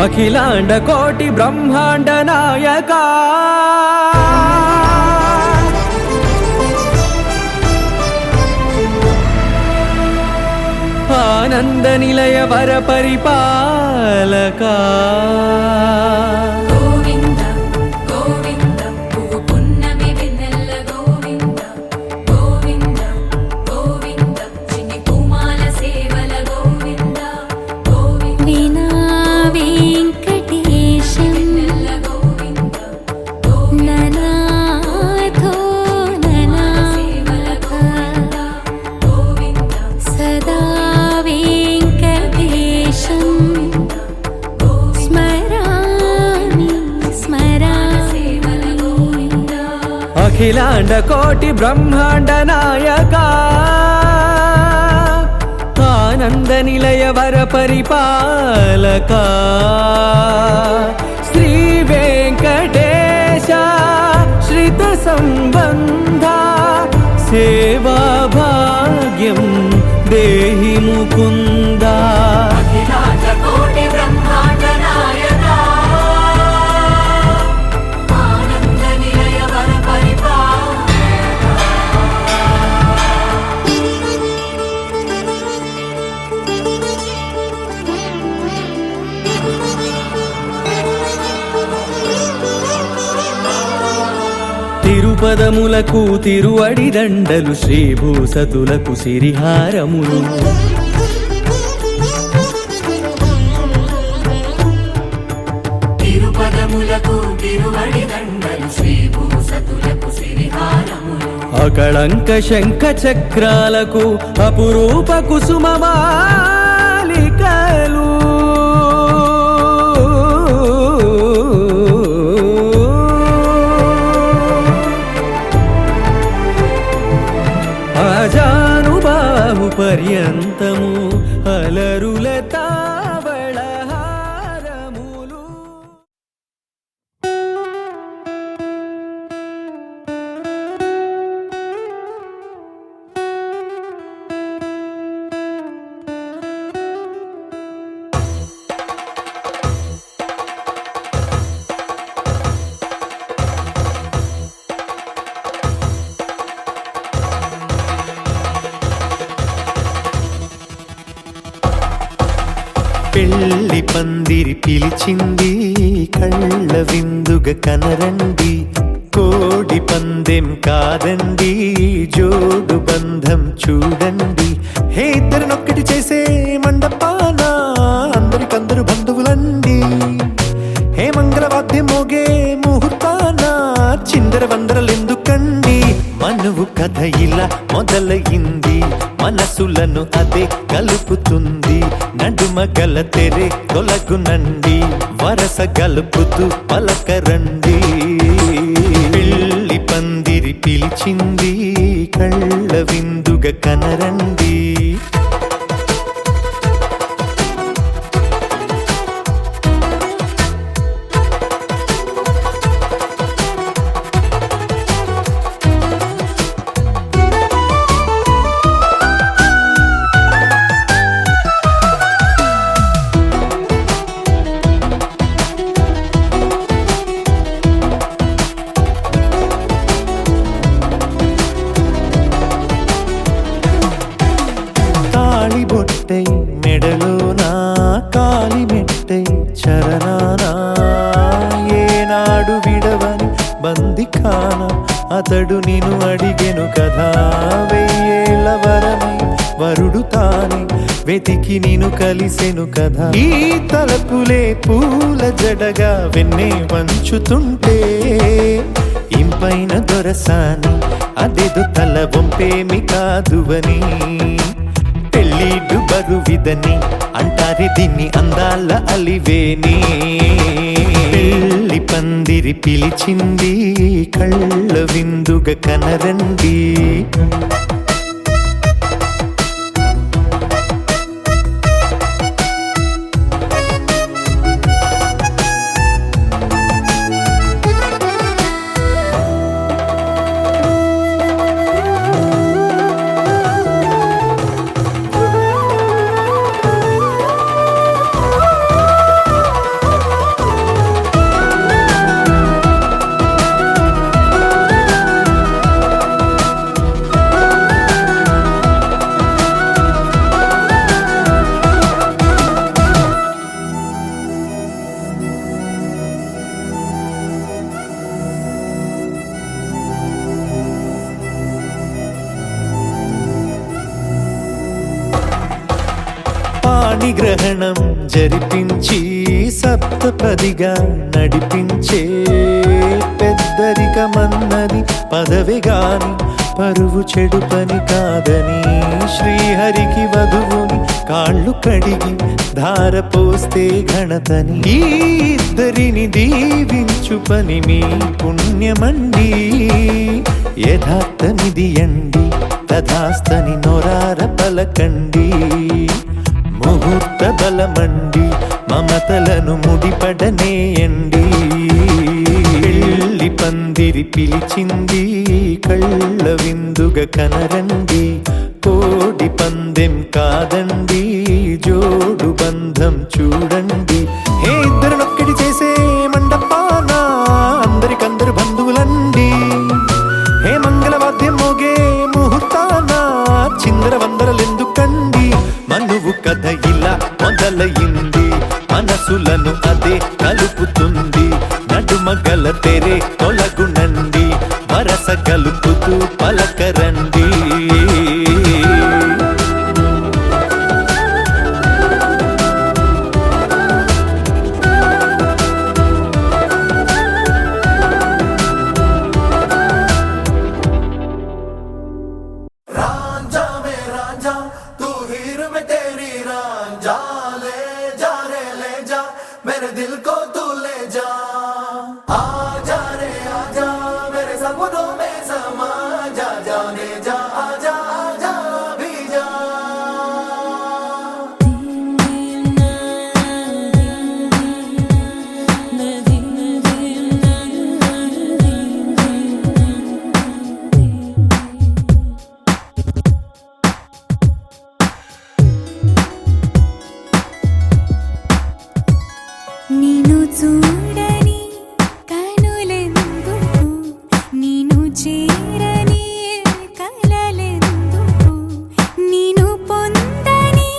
అఖిలాండ కోటి బ్రహ్మాండ నాయకా ఆనంద నిలయ వర పరిపాలకా అఖిలాండ కోటి బ్రహ్మాండ నాయకా ఆనంద నిలయ వర పరిపాలకా శ్రీ వెంకటేశ శ్రిత సంబంధ సేవా భాగ్యం దేహి ముకుందా. తిరుపదములకు తిరువడి దండలు శ్రీభూసతులకు సిరిహారములు తిరుపదములకు తిరువడి దండలు శ్రీభూసతులకు సిరిహారములు అకళంక శంఖ చక్రాలకు అపురూప కుసుమమాలికలు అజానుబాహు పర్యంతము అలరుల తావళహారములు. పెళ్లి పందిరి పిలిచింది కళ్ళ విందుగా కనరండి, కోడి పందెం కాదండి జోడు బంధం చూడండి. హే ఇద్దరినొక్కటి చేసే మండపాన అందరికందరు బంధువులండి. హే మంగళవాద్యం మోగే ముహూర్తాన చిందర వందరలెందుకండి. మనువు కథ ఇలా మొదలయింది, మనసులను అదే కలుపుతుంది. నడుమ గల తెరే తొలగునండి, వరస గలుపుతూ పలకరండి. పెళ్లి పందిరి పిలిచింది కళ్ళ విందుగా కనరండి. బొట్టై మెడలోనా కాలి మెట్టై చరణానా ఏనాడు విడవని బందిఖానా అతడు నిన్ను అడిగెను కదా. వెయ్యేళ్ళ వరమై వరుడు తానే వెతికి నిన్ను కలిసెను కదా. ఈ తలపులే పూల జడగా వెన్నే వంచుతుంటే ఇంపైన దొరసాని అదేదో తల వంపేమి కాదువని. పెళ్ళిడు బరువిదని అంటారే దీన్ని అందాల అలివేని. పెళ్లి పందిరి పిలిచింది కళ్ళ విందుగా కనరండి. పాణిగ్రహణం జరిపించి సప్తపదిగా నడిపించే పెద్దరికమన్నది పదవి గాని పరువు చెడు పని కాదని శ్రీహరికి వధువుని కాళ్ళు కడిగి ధార పోస్తే ఘనతని ఈ ఇద్దరిని దీవించు పని మీ పుణ్యమండి యథార్థమిది అండి తథాస్తని నొరార పలకండి ముహూర్త బలమండి మమతలను ముడిపడనేయండి పెళ్లి పందిరి పిలిచింది కళ్ళ విందుగా కనరండి కోడి పందెం కాదండి జోడు బంధం చూడండి హే ఇద్దరినొక్కటి చేసే మండపాన అందరికందరు బంధువులండి హే మంగళవాద్యం మోగే ముహూర్తాన చిందర వందరలెందుకండి మనువు కథ ఇలా మొదలయింది మనసులను అదే కలుపుతుంది నడుమగల తెరే తొలగునండి వరస కలుపుతూ పలకరండి मेरे दिल को तू ले जा आजा रे आजा मेरे सपनों में समा जा जाने जा आजा आजा भी जा నిన్ను చూడని కనులెందుకు నిన్ను చేరని కలలెందుకు నిన్ను పొందని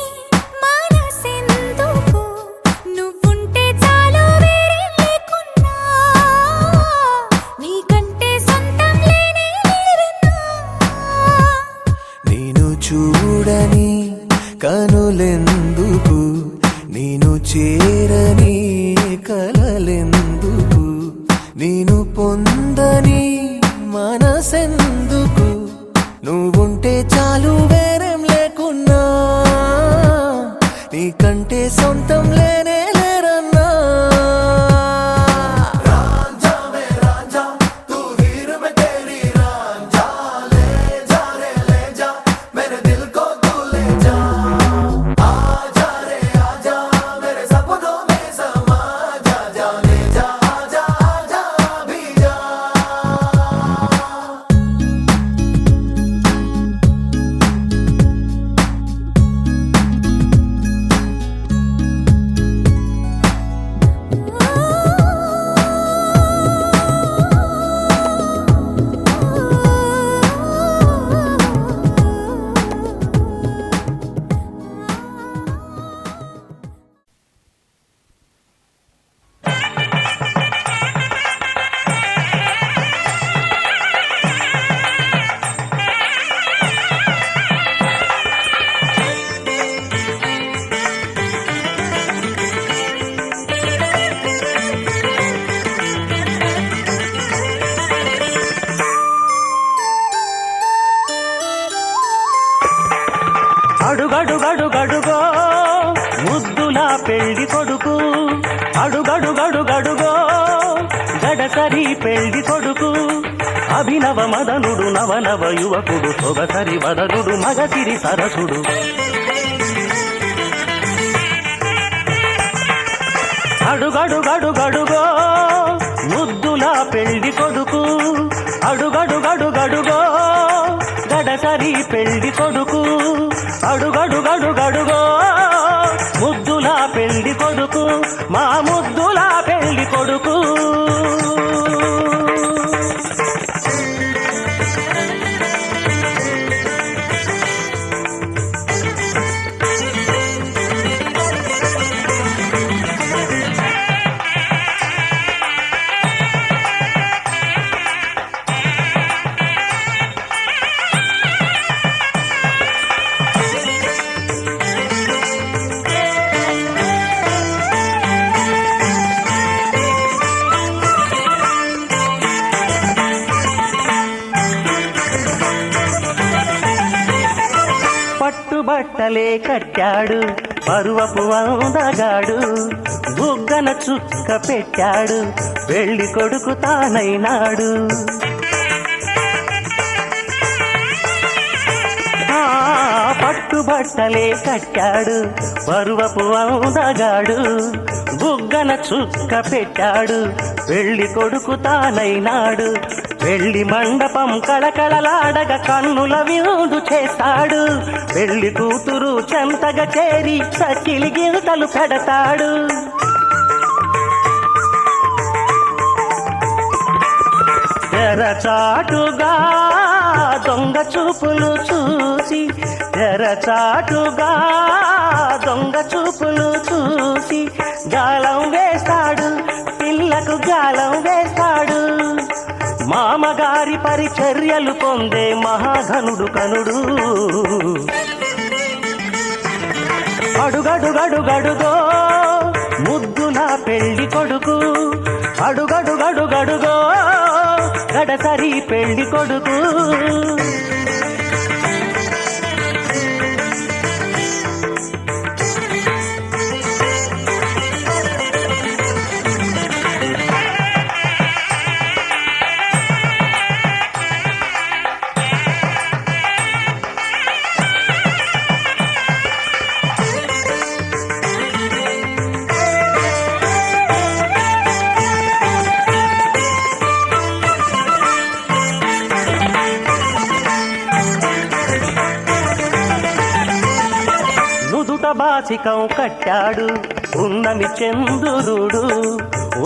మనసెందుకు నువ్వుంటే చాలు వేరే లేకున్నా నీకంటే సొంతం లేనే లేరన్నా నేను చూడని కనులెందుకు నేను చేరని కలలెందుకు నేను పొందని మనసెందుకు నువ్వుంటే చాలు వేరేం లేకున్నా నీకంటే సొంతం లేనే లేరన్నా రాంझा మే రాంझा తూ హీర్ మే తేరీ రాంझा ले जा रे ले जा मेरे दिल को तू ले जा आजा रे आजा मेरे सपनों में समा जा जाने जा आजा आजा भी जा అడుగడుగడుగడుగో ముద్దులా పెళ్లి కొడుకు అడుగడుగడుగడుగో గడసరి పెళ్లి కొడుకు అభినవ మదనుడు నవనవ యువకుడు సొగసరి వదనుడు మగసిరి సరసుడు అడుగడుగడుగడుగో ముద్దులా పెళ్లి కొడుకు అడుగడుగడుగడుగో గడసరి పెళ్లి కొడుకు అడుగడుగడుగడుగో ముద్దులా పెళ్లి కొడుకు మా ముద్దులా పెళ్లి కొడుకు బట్టలే కట్టాడు పరువపు అందగాడు బుగ్గన చుక్క పెట్టాడు పెళ్లి కొడుకు తానైనాడు పట్టుబట్టలే కట్టాడు పరువపు అందగాడు బుగ్గన చుక్క పెట్టాడు పెళ్లి కొడుకు తానైనాడు పెళ్లి మండపం కళకళలాడగ కన్నుల విందు చేస్తాడు పెళ్లి కూతురు చెంతగా చేరి సకిలి గింతలు పెడతాడు తెరచాటుగా దొంగ చూపులు చూసి తెరచాటుగా దొంగ చూపులు చూసి గాలం వేస్తాడు పిల్లకు గాలం వేస్తాడు మామగారి పరిచర్యలు పొందే మహాఘనుడు కనుడు అడుగడుగడుగడుగో ముద్దుల పెళ్లి కొడుకు అడుగడుగడుగడుగో గడసరి పెళ్లి కొడుకు బాసికం కట్టాడు ఉన్నమి చంద్రుడు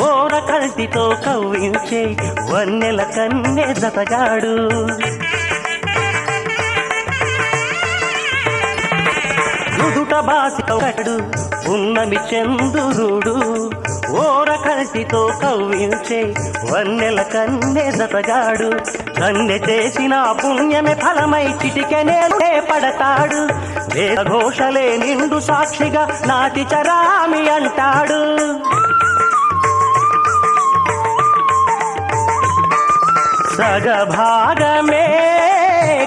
ఓర కంటితో కవ్వించే వన్నెల కన్నె జతగాడు నుదుట బాసికం కట్టాడు ఉన్నమి చంద్రుడు ఓర కంటితో కవ్వించే వన్నెల కన్నె జతగాడు కన్నె చేసిన పుణ్యమే ఫలమై చిటికెనే పడతాడు వేదఘోషలే నిండు సాక్షిగా నాటి చరామి అంటాడు సగభాగమే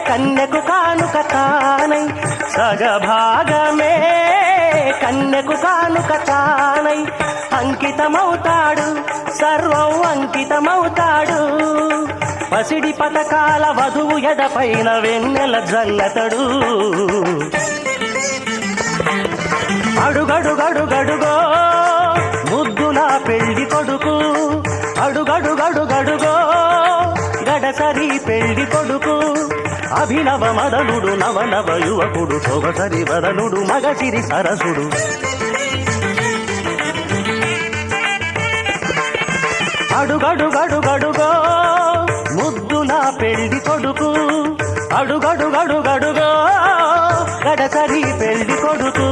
కన్యకు కానుక తానై సగభాగమే కన్యకు కానుక తానై అంకితమవుతాడు సర్వం అంకితమవుతాడు పసిడి పథకాల వధువు ఎడపైన వెన్నెల జల్లతడు అడుగడుగడుగడుగో ముద్దుల పెళ్లి కొడుకు అడుగడుగడుగడుగో గడసరి పెళ్లి కొడుకు అభినవ మదనుడు నవనవ యువకుడు సొగసరి వదనుడు మగసిరి సరసుడు అడుగడుగడుగడుగో ముద్దుల పెళ్లి కొడుకు అడుగడుగడుగడుగో గడసరి పెళ్లి కొడుకు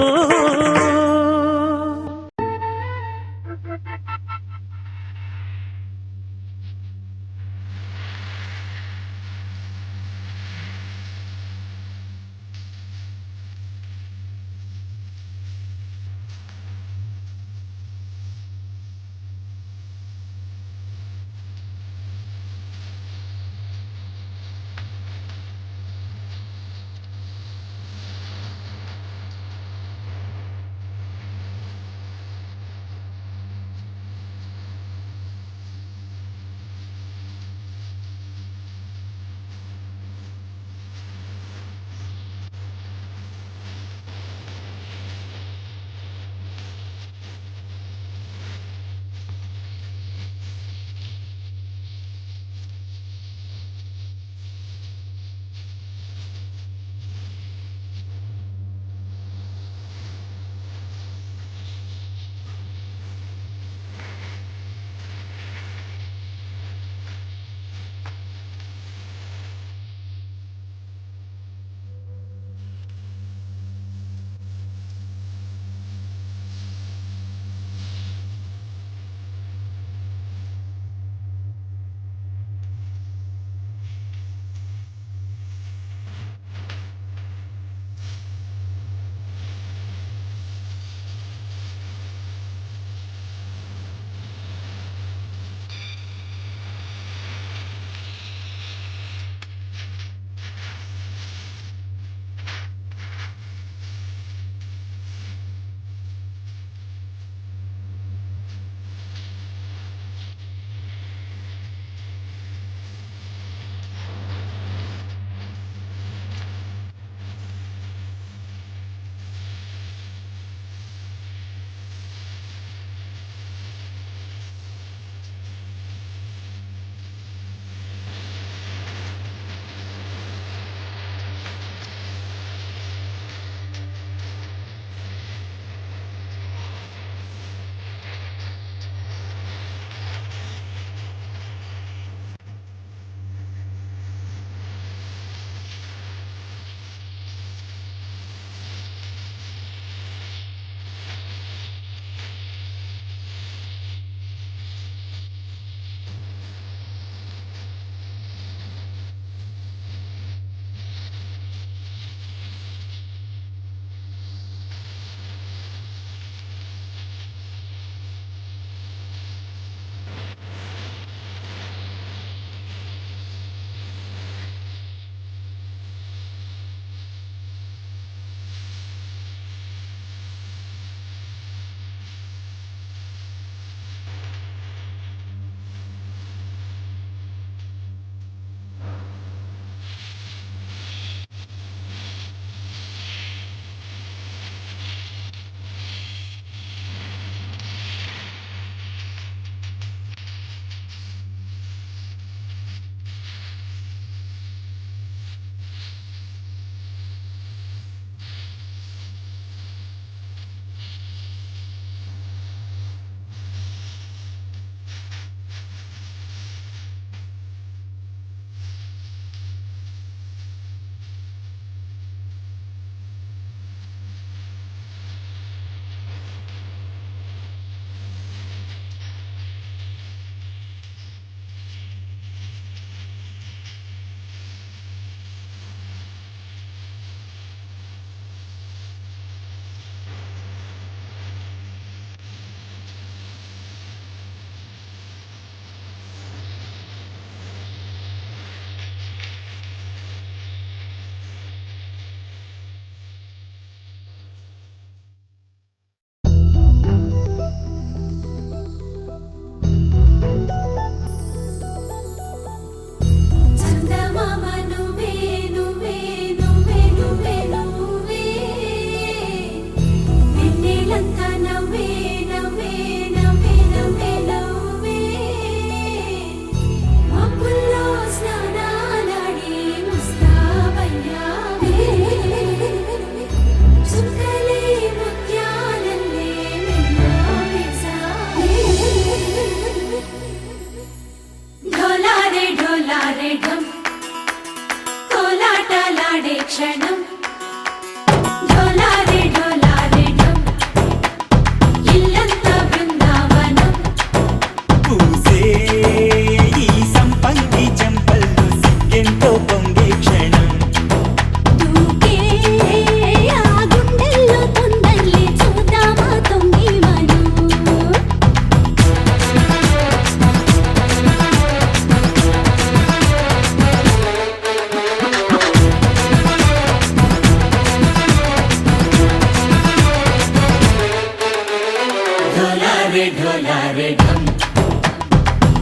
ఢోలారే ఢోలారే ఢం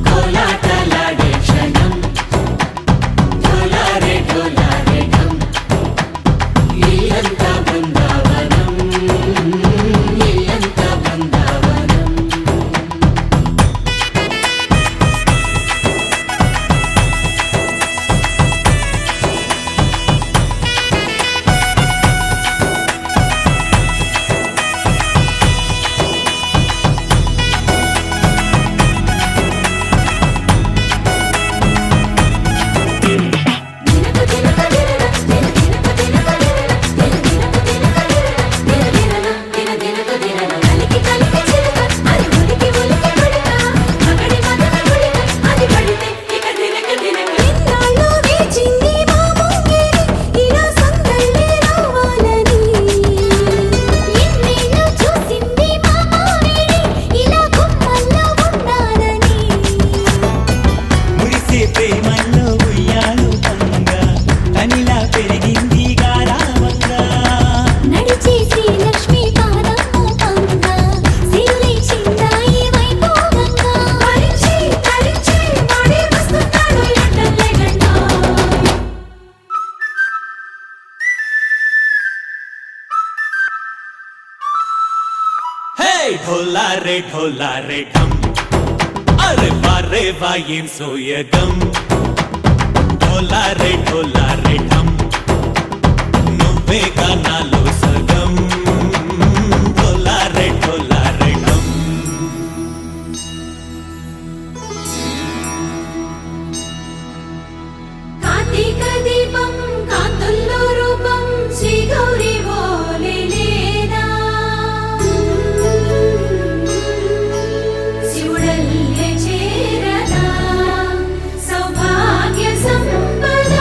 కోలాటలాడే క్షణం ఢోలారే ఢోలారే ఢం ఇల్లంతా బృందావనం ఇల్లంతా బృందావనం ఎన్నాళ్ళో వేచింది మా ముంగిరి ఇలా సందళ్ళే రావాలని ఎన్నేళ్ళు చూసింది మా మావేడి ఇలా గుమ్మల్లో ఉండాలని మురిసే ప్రేమల్లో ఉయ్యాలు పంగా తనిలా పెరిగింది గారావంగా నడిచే శ్రీలక్ష్మి పాదము పంగా సిరులై చిందాయి వైభోగంగా తరించి తరించి వాడే వస్తున్నాడు ఎండలే గంట హే ఢోలారే ఢమ్ అరే వారే వాయేం సోయగం ఢోలారే ఢమ్ నువ్వే గానాలో సగం ఢోలారే ఢమ్ కార్తీక దీపం కాంతుల్లో రూపం శ్రీ గౌరీ ఓలే లేదా శివుడల్లే చేరదా సౌభాగ్య సంపద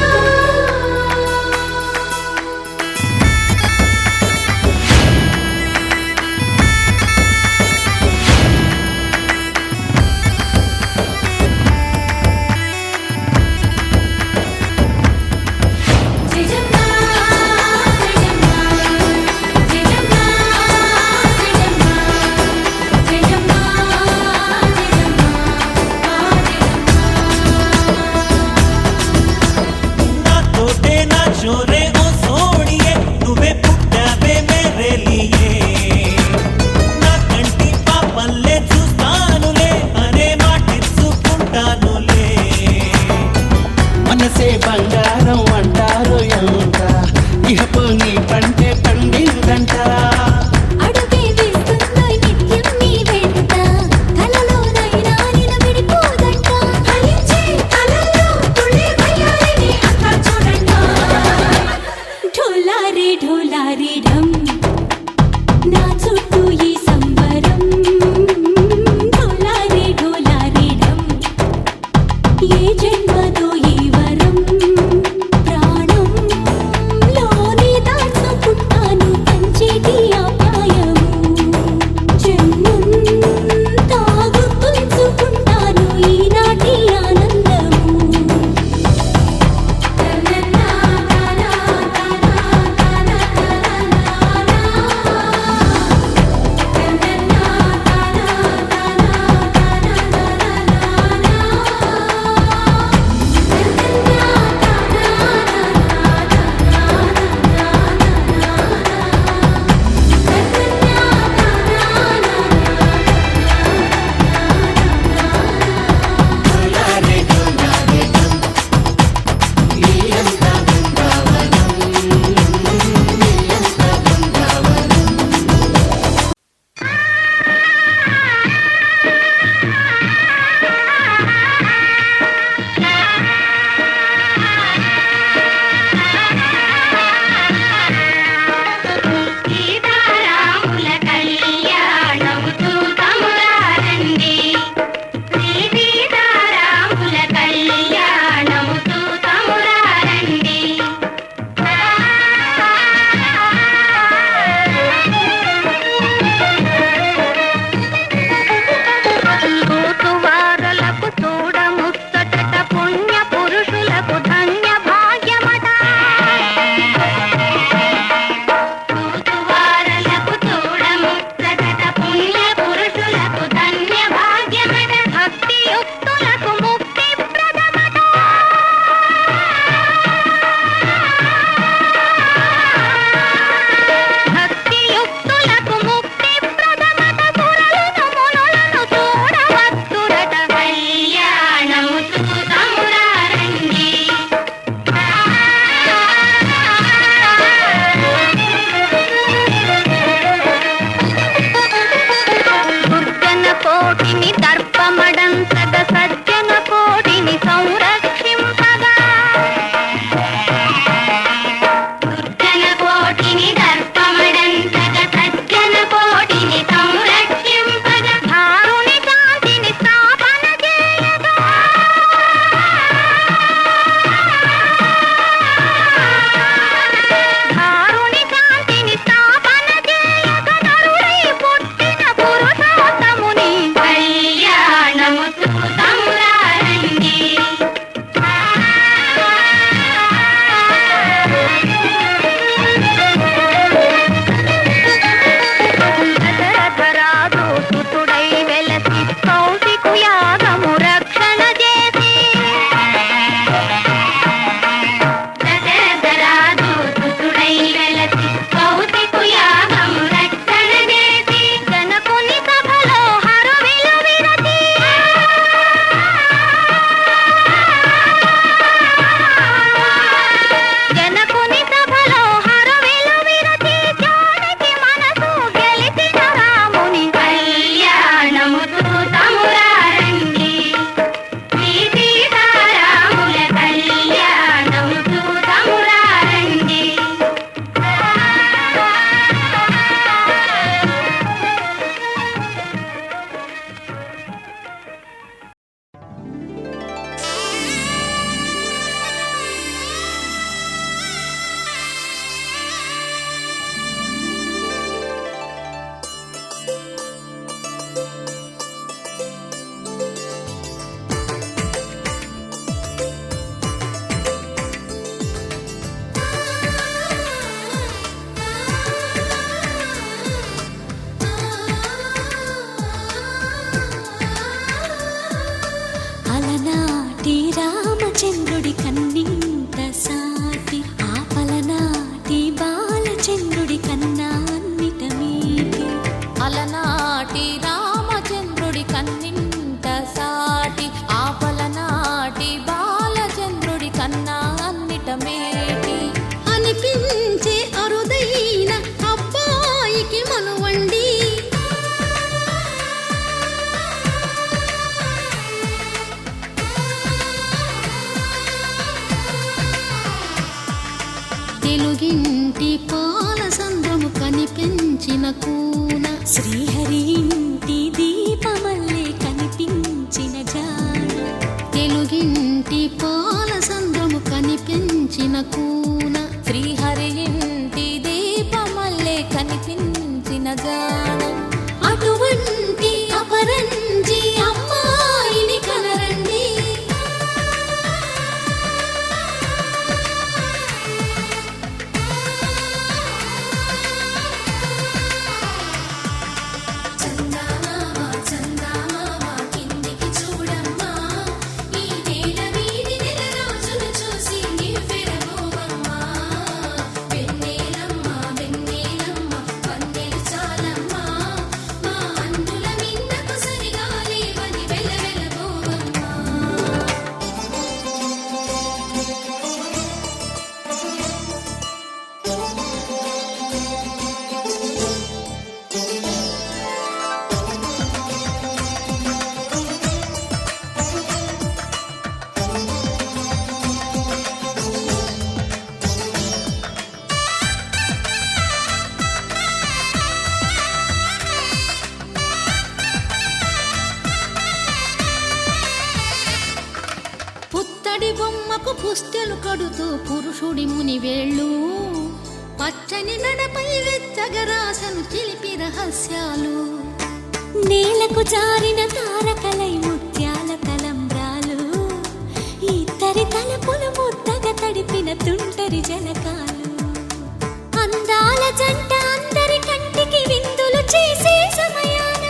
శ్రీహరి ఇంటి దీపమల్లే కనిపించిన జాన తెలుగింటి పాల సంద్రము కనిపించిన కూన శ్రీహరి ఇంటి దీపమల్లే కనిపించిన జాన అటువంటి అపరంజి అమ్మాయిని కనరండి చందమామ చందమామ కిందికి చూడమ్మా ఈ నేల వీడి నెల రోజులు చూసి నివ్వెరబోవమ్మా వెన్నెలమ్మ వెన్నెలమ్మ వన్నెలు చాలమ్మా మా అన్నుల మిన్నకు సరిగా లేవని వెలవెలబోవమ్మా పుత్తడి బొమ్మకు పుస్తెలు కడుతూ పురుషుడి ముని వేళ్ళు పచ్చని నడపై వెచ్చగరాసను చిలిపి రహస్యాలు నేలకు జారిన తారకలై ముత్యాల తలంబ్రాలు ఇద్దరి తలపులు ముద్దగా తడిపిన తుంటరి జలకాలు అందాల జంట అందరి కంటికి విందులు చేసే సమయాన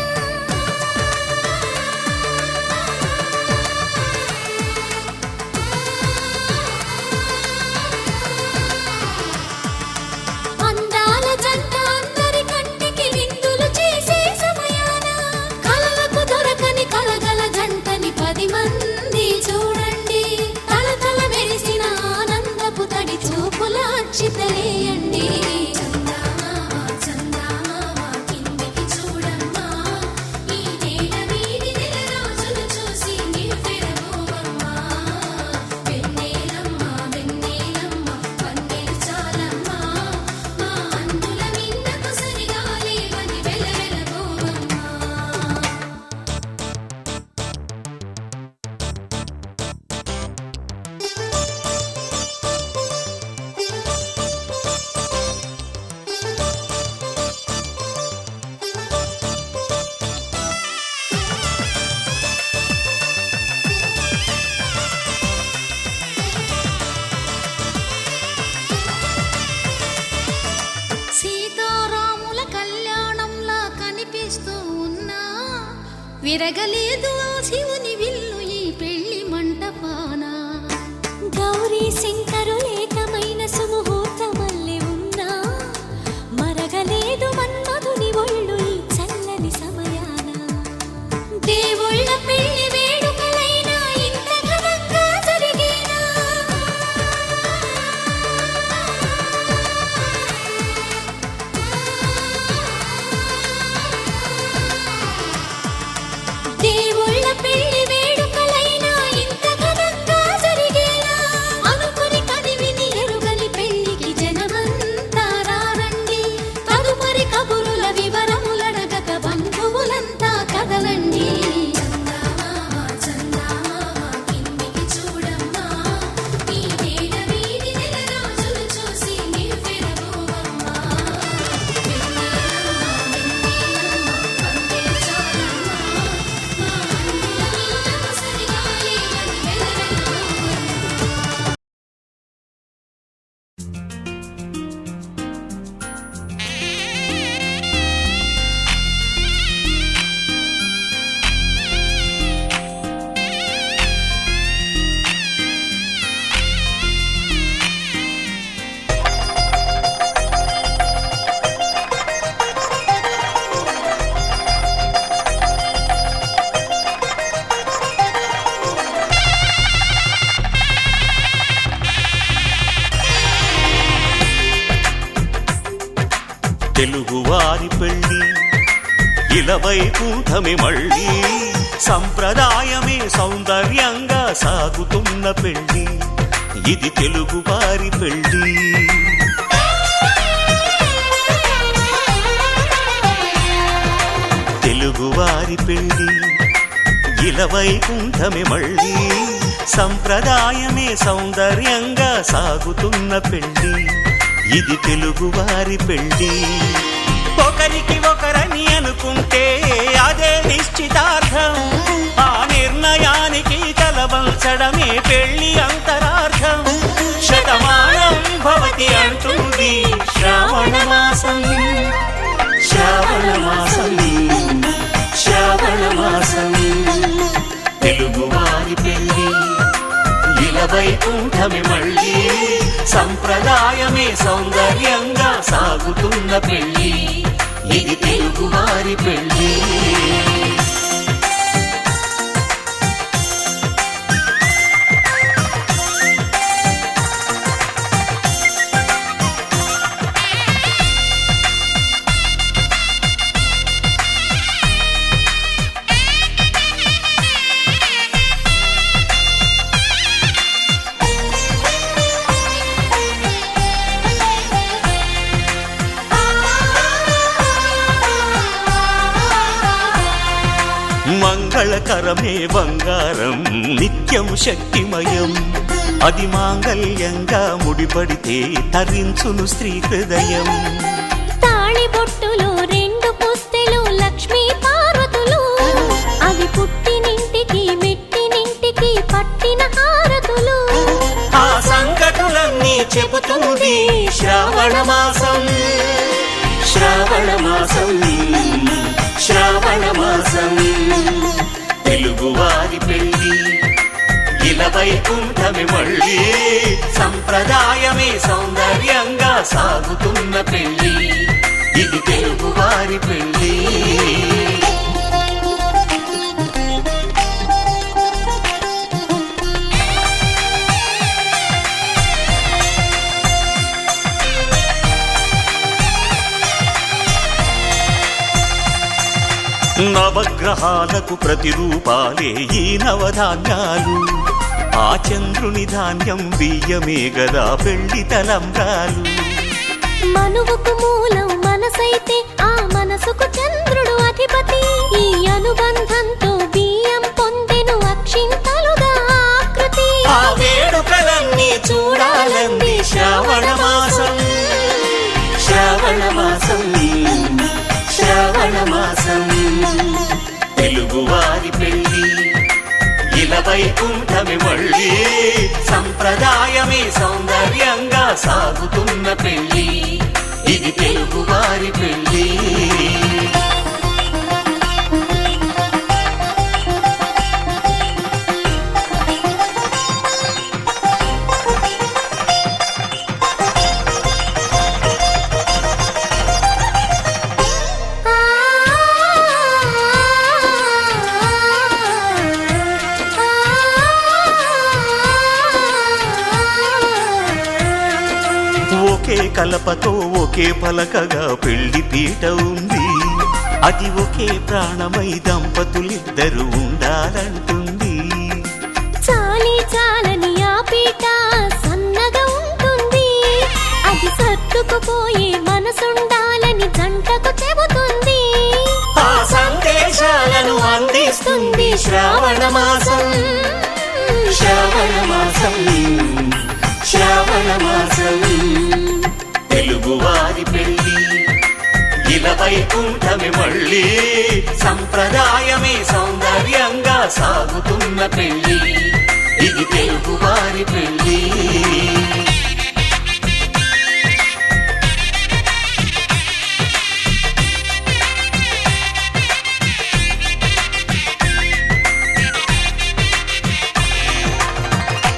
అందాల జంట అందరి కంటికి విందులు చేసే సమయాన కలలకు దొరకని కలగల జంటని 10 మంది చూడండి తలతల మెరిసిన ఆనందపు తడి చూపుల అక్షితలేయండి చందమామ చందమామ కిందికి చూడమ్మా ఈ నేల వీడి నెల రోజులు చూసి నివ్వెరబోవమ్మా వెన్నెలమ్మ వెన్నెలమ్మ వన్నెలు చాలమ్మా మా అన్నుల మిన్నకు సరిగా లేవని వెలవెలబోవమ్మా సీతారాముల కళ్యాణంలా కనిపిస్తూ ఉన్నా విరగలేదు ఆ శివుని విల్లు ఈ పెళ్లి మంటపాన గౌరీ శంకరులేకమైన సుముహూర్తమల్లె ఉన్నా మరగలేదు మన్మధుని ఒళ్ళు ఈ చల్లని సమయాన దేవుళ్ళ పెళ్లి వేడుకలైనా ఇంత ఘనంగా జరిగేనా దేవుళ్ళ పెళ్లి వేడుకలైనా ఇంత ఘనంగా జరిగేనా అనుకుని కదివిని ఎరుగని పెళ్లికి జనమంతా రారండి తదుపరి కబురుల వివరములడగక బంధువులంతా కదలండి చందమామ చందమామ కిందికి చూడమ్మా ఈ నేల వీడి నెల రోజులు చూసి నివ్వెరబోవమ్మా వెన్నెలమ్మ వెన్నెలమ్మ వన్నెలు చాలమ్మా మా అన్నుల మిన్నకు సరిగా లేవని వెలవెలబోవమ్మా తెలుగువారి పెళ్ళి ఇలవైకుంఠమి మళ్ళీ సంప్రదాయమే సౌందర్యంగా సాగుతున్న పెళ్ళి ఇది తెలుగువారి పెళ్ళి తెలుగువారి పెళ్ళి ఇలవైకుంఠమే మళ్ళీ సంప్రదాయమే సౌందర్యంగా సాగుతున్న పెళ్ళి ఇది తెలుగువారి పెళ్ళి ఒకరికి ఒకరని అనుకుంటే అదే నిశ్చితార్థం ఆ నిర్ణయానికి తలవంచడమే పెళ్లి అంతరార్థం శతమానం భవతి అంటుంది శ్రావణ మాసం శ్రావణ మాసం శ్రావణ మాసం తెలుగువారి పెళ్ళి ఇలవైకుంఠమే మళ్ళీ సంప్రదాయమే సౌందర్యంగా సాగుతున్న పెళ్ళి ఇది తెలుగువారి పెళ్ళి మంగళకరమే బంగారం నిత్యం శక్తిమయం అది మాంగళ్యంగా ముడిపడితే తరించును స్త్రీ హృదయం తాళిబొట్టులు రెండు పుస్తెలు లక్ష్మీ పార్వతులు అవి పుట్టినింటికి మెట్టినింటికి పట్టిన హారతులు ఆ సంగతులన్నీ చెబుతుంది శ్రావణ మాసం శ్రావణ మాసం శ్రావణ మాసం తెలుగువారి పెళ్ళి ఇలవైకుంఠమే మళ్ళీ సంప్రదాయమే సౌందర్యంగా సాగుతున్న పెళ్ళి ఇది తెలుగువారి పెళ్ళి నవగ్రహాలకు ప్రతిరూపాలే ఈ నవధాన్యాలు ఆ చంద్రుని ధాన్యం బియ్యమే గదా పెళ్లి తలంబ్రాలు మనువుకు మూలం మనసైతే ఆ మనసుకు చంద్రుడు అధిపతి ఈ అనుబంధంతో బియ్యం పొందెను అక్షింతలుగా ఆకృతి ఆ వేడుకలన్నీ చూడాలంది శ్రావణ మాసం శ్రావణ మాసం శ్రావణ మాసం తెలుగువారి పెళ్ళి ఇలవైకుంఠమే మళ్ళీ సంప్రదాయమే సౌందర్యంగా సాగుతున్న పెళ్ళి ఇది తెలుగువారి పెళ్ళి ఒకే కలపతో ఒకే పలకగా పెళ్లి పీట ఉంది అది ఒకే ప్రాణమై దంపతులిద్దరు ఉండాలంటుంది చాలి చాలని ఆ పీట సన్నగా ఉంటుంది అది సర్దుకుపోయే మనసుండాలని జంటకు చెబుతుంది ఆ సందేశాలను అందిస్తుంది శ్రావణ మాసం శ్రావణ మాసం శ్రావణ మాసం తెలుగువారి పెళ్ళి ఇలవైకుంఠమే మళ్ళీ సంప్రదాయమే సౌందర్యంగా సాగుతున్న పెళ్ళి ఇది తెలుగువారి పెళ్ళి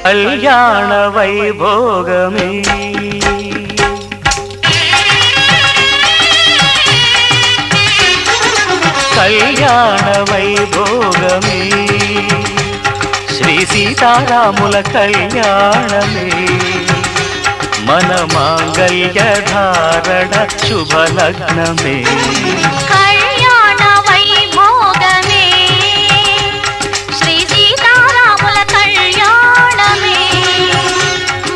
కళ్యాణ వైభోగమే కళ్యాణ వైభోగమే శ్రీ సీతారాముల కళ్యాణమే మన మాంగళ్య ధారణ శుభలగ్నమే కళ్యాణ వైభోగమే శ్రీ సీతారాముల కళ్యాణమే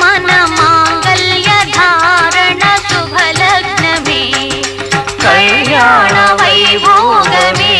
మన మాంగళ్య ధారణ శుభలగ్నమే కళ్యాణ వైభోగమే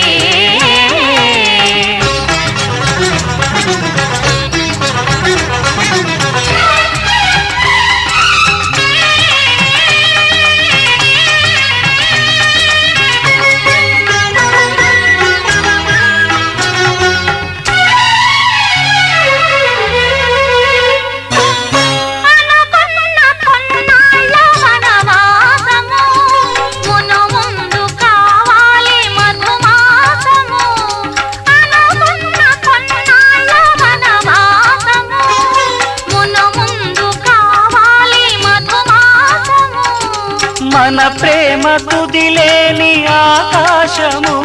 ప్రేమ కుదిలేని ఆకాశము,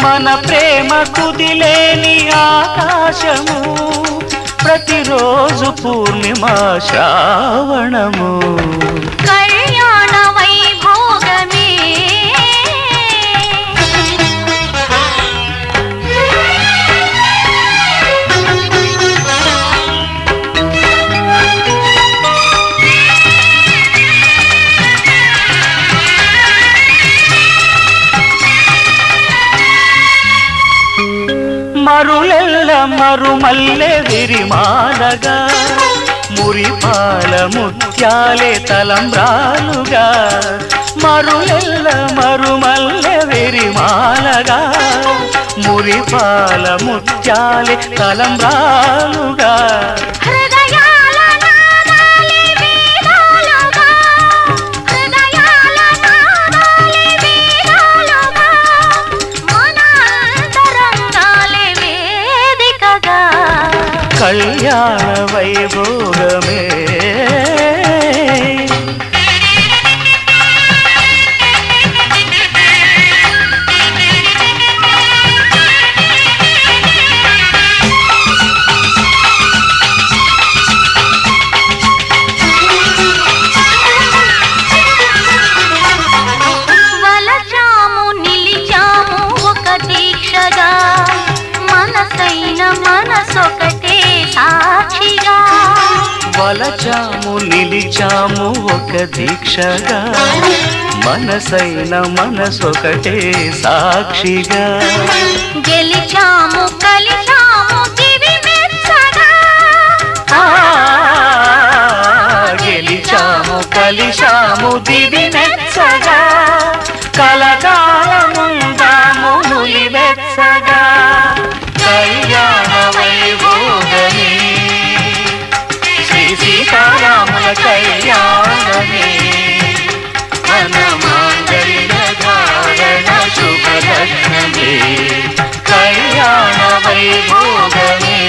మన ప్రేమ కుదిలేని ఆకాశము, ప్రతిరోజు పూర్ణిమ శ్రావణము. కళ్యాణ వైభోగమే మరులెల్ల మరుమల్లె విరిమాలగా, మురిపాల ముత్యాలే తలంబ్రాలుగా. మరులెల్ల మరుమల్లె విరిమాలగా, మురిపాల ముత్యాలే తలంబ్రాలుగా. హృదయాల నాదాలే వేదాలుగా, హృదయాల నాదాలే వేదాలుగా, మన అంతరంగాలే వేదికగా. కళ్యాణ వైభోగమే వలచాము నిలిచాము ఒక దీక్షగా, మనసైన మనసొకటే సాక్షిగా. వలచాము నిలిచాము ఒక దీక్షగా, మనసైన మనసొకటే సాక్షిగా. గెలిచాము కలిచాము దివి మెచ్చగా, గెలిచాము కలిశాము దివి మెచ్చగా. కలకాలముందాము నులి వెచ్చగా. కళ్యాణ వైభోగమే శ్రీ సీతారాముల కళ్యాణమే. మన మాంగళ్య ధారణ శుభలగ్నమే. కళ్యాణ వైభోగమే.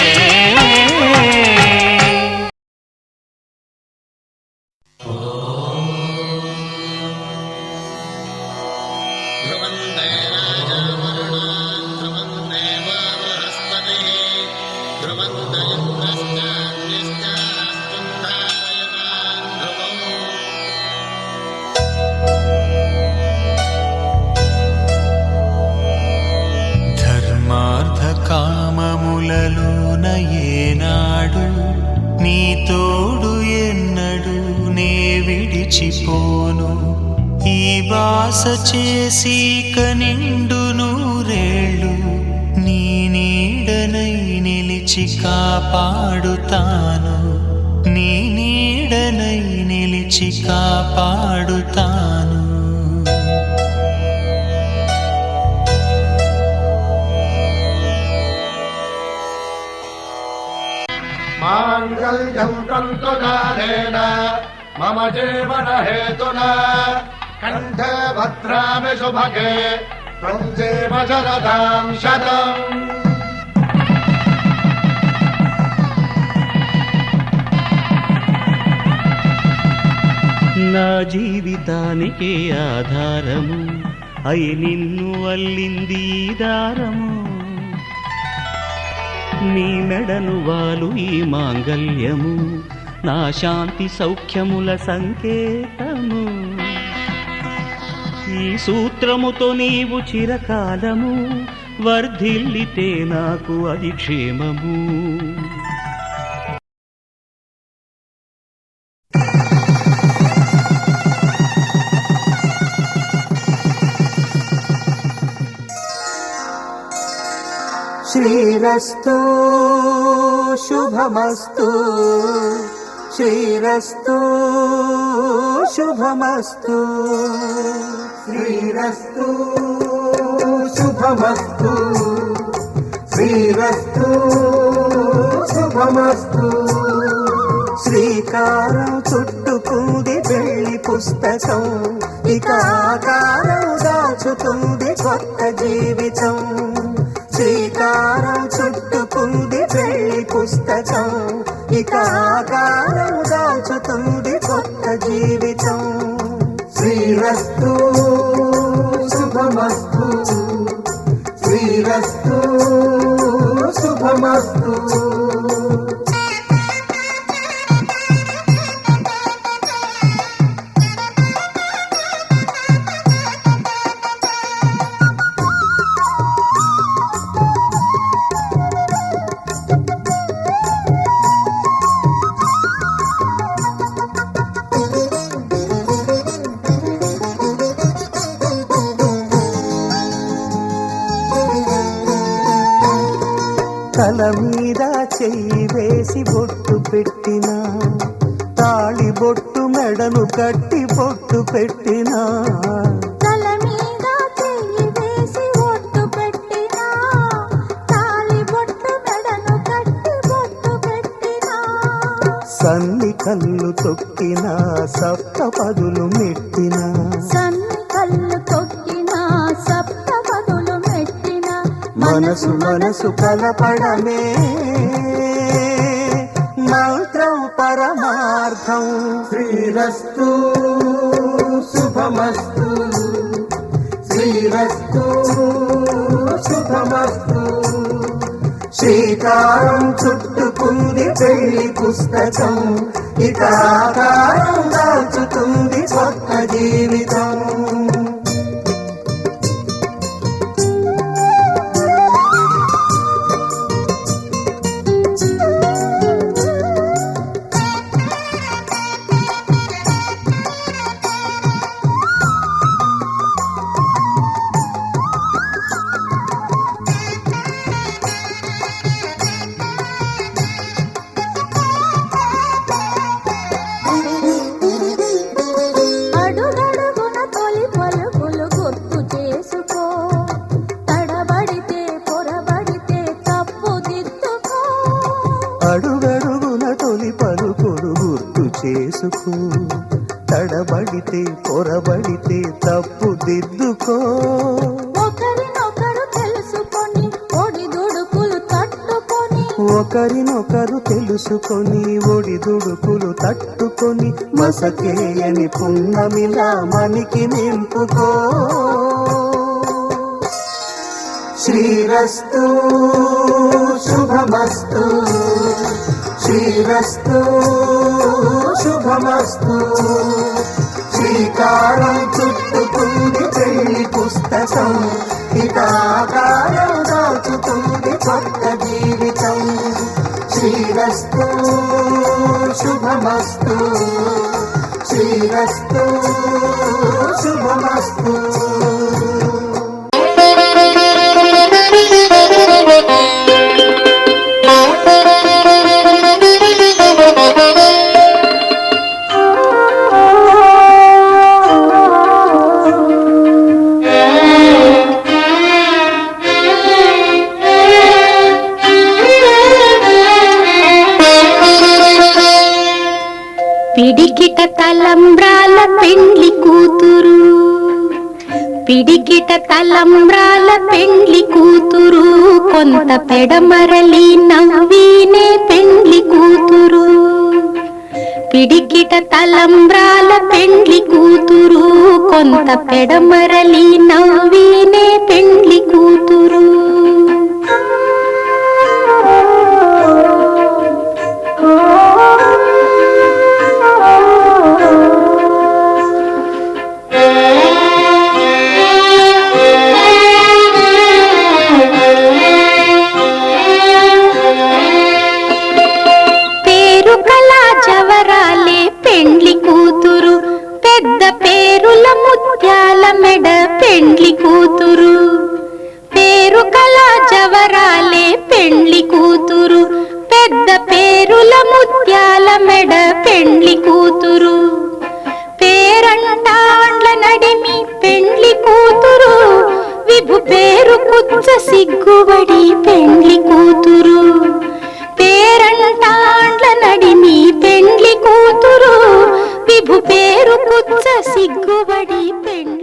ధర్మార్థ కామములలోన ఏనాడు నీ తోడు ఎన్నడు నే విడిచిపోను. ఈ బాస చేసి కనిండు నూరేళ్ళు నీ నీడనై నిలిచి కాపాడుతాను. నీ నీడనై నిలిచి కాపాడుతాను. మాంగళ్యం తంతునానేన మమ జీవన హేతునా కంఠే భద్రామి శుభగే త్వం జీవ శరదాం శతం. నా జీవితానికే ఆధారము అయి నిన్ను అల్లింది ఈ దారము. నీ మెడను వాలు ఈ మాంగల్యము నా శాంతి సౌఖ్యముల సంకేతము. ఈ సూత్రముతో నీవు చిరకాలము వర్ధిల్లితే నాకు అది క్షేమము. శ్రీరస్తు శుభమస్తు, శ్రీరస్తు శుభమస్తు, శ్రీరస్తు శుభమస్తు, శ్రీరస్తు శుభమస్తు. శ్రీకారం చుట్టుకుంది వెళ్ళి పుస్తకం, ఇక ఆకారం దాచుతుంది కొత్త జీవితం. శ్రీకారం చుట్టుకుంది వెళ్ళి పుస్తకం, ఇక ఆకారం దాచుతుంది కొత్త జీవితం. శ్రీరస్తు శుభమస్తు శ్రీరస్తు శుభమస్తు తల మీద చెయ్యి వేసి బొట్టు పెట్టినా తాళి బొట్టు మెడను కట్టి బొట్టు పెట్టినా తల మీద చెయ్యి వేసి బొట్టు పెట్టినా తాళి బొట్టు మెడను కట్టి బొట్టు పెట్టినా సన్ని కళ్ళు తొక్కినా సప్త పదులు మెట్టినా సన్ని కళ్ళు తొక్కినా సప్త పదులు మెట్టినా మనసు మనసు కలపడమే మంత్రం పరమార్థం శ్రీరస్తు శుభమస్తు శ్రీరస్తు శుభమస్తు శ్రీకారం చుట్టుకుంది పెళ్లి పుస్తకం ఇక ఆకారం దాచుతుంది కొత్త జీవితం అడుగడుగున తొలి పలుకులు గుర్తు చేసుకో తడబడితే పొరబడితే తప్పు దిద్దుకో అడుగడుగున తొలి పలుకుడు గుర్తు చేసుకో తడబడితే పొరబడితే తప్పు దిద్దుకో ఒకరినొకరు తెలుసుకొని ఒడిదుడుకులు తట్టుకొని ఒకరినొకరు తెలుసుకొని ఒడిదుడుకులు తట్టుకొని మసకేయని పున్నమిలా మనికి నింపుకో శ్రీరస్తు శుభమస్తు శ్రీరస్తు శుభమస్తు శ్రీకారం చుట్టుకుంది పెళ్లి పుస్తకం ఇక ఆకారం దాచుతుంది కొత్త జీవితం శ్రీరస్తు శుభమస్తు శ్రీరస్తు శుభమస్తు పిడికిట తలంబ్రాల పెండ్లి కూతురు పిడికిట తలంబ్రాల పెండ్లి కూతురు కొంత పెడమరలి నవ్వీనే పెండ్లి కూతురు పిడికిట తలంబ్రాల పెండ్లి కూతురు కొంత పెడమరలి నవ్వీనే పెండ్లి కూతురు పేరు కళా జవరాలే పెండ్లి కూతురు పెద్ద పేరుల ముత్యాల మెడ పెండ్లి కూతురు పేరు కళా జవరాలే పెండ్లి కూతురు పెద్ద పేరుల ముత్యాల మెడ పెండ్లి కూతురు పేరంటాండ్ల నడిమి పెండ్లి కూతురు విభు పేరు కుచ్చ సిగ్గుబడి పెండ్లి కూతురు పేరంటాండ్ల నడిమి పెండ్లి కూతురు విభు పేరు కుచ్చ సిగ్గుబడి పెండ్లి